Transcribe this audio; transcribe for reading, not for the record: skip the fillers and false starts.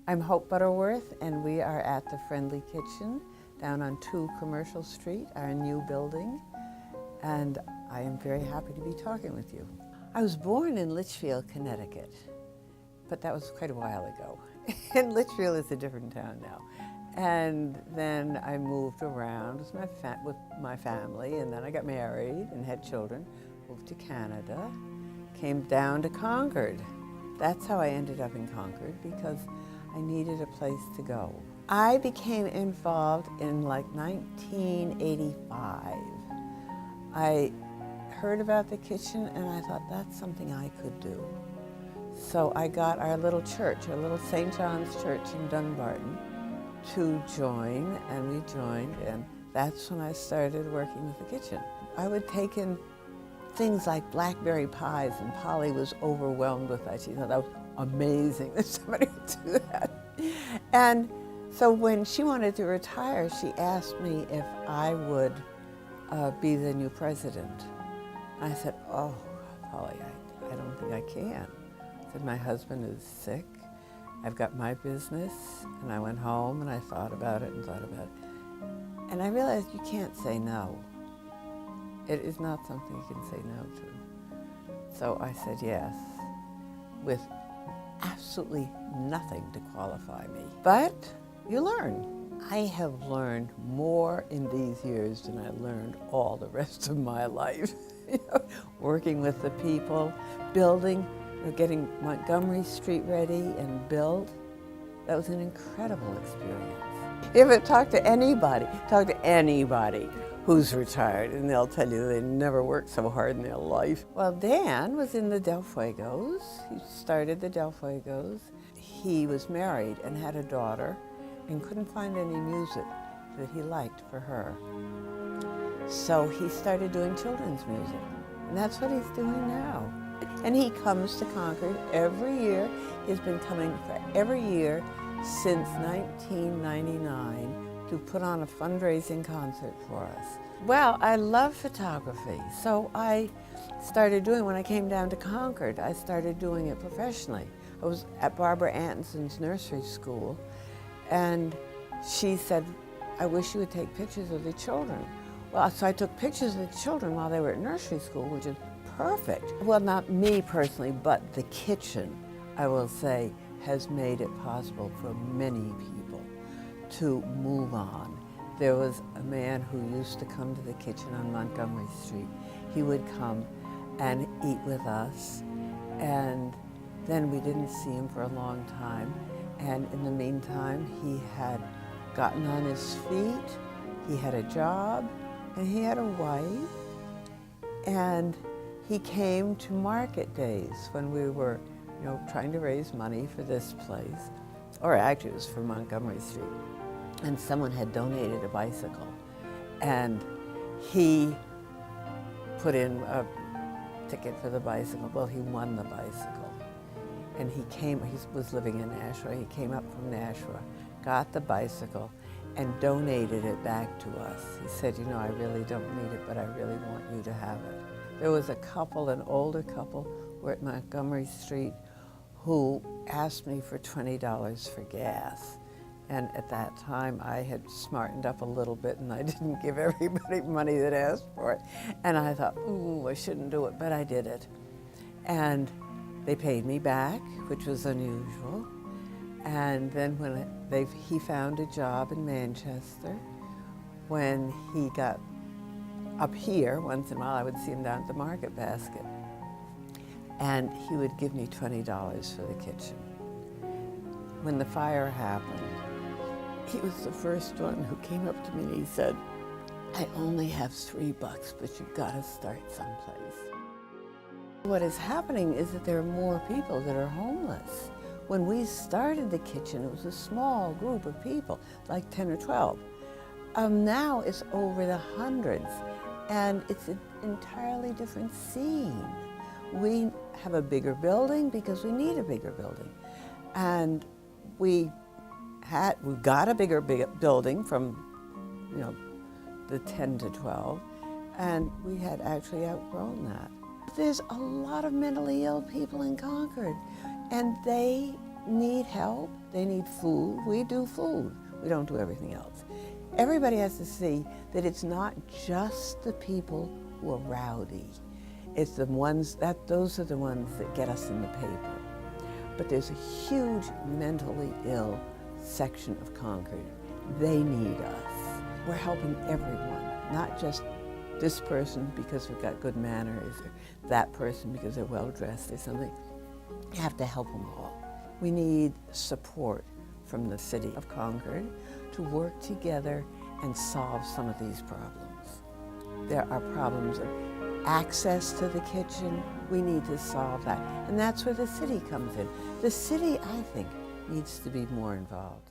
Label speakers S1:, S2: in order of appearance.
S1: I'm Hope Butterworth, and we are at the Friendly Kitchen down on 2 Commercial Street, our new building, and I am very happy to be talking with you. I was born in Litchfield, Connecticut, but that was quite a while ago. And Litchfield is a different town now. And then I moved around with my family, and then I got married and had children, moved to Canada, came down to Concord. That's how I ended up in Concord, because I needed a place to go. I became involved in like 1985. I heard about the kitchen and I thought that's something I could do. So I got our little church, our little St. John's Church in Dunbarton, to join, and we joined, and that's when I started working with the kitchen. I would take in things like blackberry pies, and Polly was overwhelmed with that. She thought that was amazing that somebody would do that. And so when she wanted to retire, she asked me if I would be the new president. I said, oh, Polly, I don't think I can. I said, my husband is sick. I've got my business. And I went home and I thought about it and thought about it. And I realized you can't say no. It is not something you can say no to. So I said yes, with absolutely nothing to qualify me. But you learn. I have learned more in these years than I learned all the rest of my life. Working with the people, building, getting Montgomery Street ready and built. That was an incredible experience. You ever talk to anybody who's retired, and they'll tell you they never worked so hard in their life. Well, Dan was in the Del Fuegos. He started the Del Fuegos. He was married and had a daughter and couldn't find any music that he liked for her. So he started doing children's music, and that's what he's doing now. And he comes to Concord every year. He's been coming for every year since 1999 to put on a fundraising concert for us. Well, I love photography, so I started doing, when I came down to Concord, I started doing it professionally. I was at Barbara Anton's nursery school, and she said, I wish you would take pictures of the children. Well, so I took pictures of the children while they were at nursery school, which is perfect. Well, not me personally, but the kitchen, I will say, has made it possible for many people to move on. There was a man who used to come to the kitchen on Montgomery Street. He would come and eat with us, and then we didn't see him for a long time. And in the meantime, he had gotten on his feet, he had a job, and he had a wife. And he came to market days when we were, trying to raise money for this place, or actually it was for Montgomery Street. And someone had donated a bicycle, and he put in a ticket for the bicycle. Well, he won the bicycle. And he was living in Nashua. He came up from Nashua, got the bicycle, and donated it back to us. He said, I really don't need it, but I really want you to have it. There was a couple, an older couple, were at Montgomery Street, who asked me for $20 for gas. And at that time, I had smartened up a little bit, and I didn't give everybody money that asked for it. And I thought, ooh, I shouldn't do it, but I did it. And they paid me back, which was unusual. And then when he found a job in Manchester, when he got up here, once in a while, I would see him down at the Market Basket. And he would give me $20 for the kitchen. When the fire happened, he was the first one who came up to me and he said, I only have $3, but you've got to start someplace. What is happening is that there are more people that are homeless. When we started the kitchen, it was a small group of people, like 10 or 12. Now it's over the hundreds, and it's an entirely different scene. We have a bigger building because we need a bigger building. And we got a bigger building from, the 10 to 12, and we had actually outgrown that. There's a lot of mentally ill people in Concord, and they need help, they need food. We do food. We don't do everything else. Everybody has to see that it's not just the people who are rowdy. It's the ones those are the ones that get us in the paper. But there's a huge mentally ill section of Concord. They need us. We're helping everyone, not just this person because we've got good manners, or that person because they're well dressed or something. You have to help them all. We need support from the city of Concord to work together and solve some of these problems. There are problems of access to the kitchen. We need to solve that. And that's where the city comes in. The city, I think, needs to be more involved.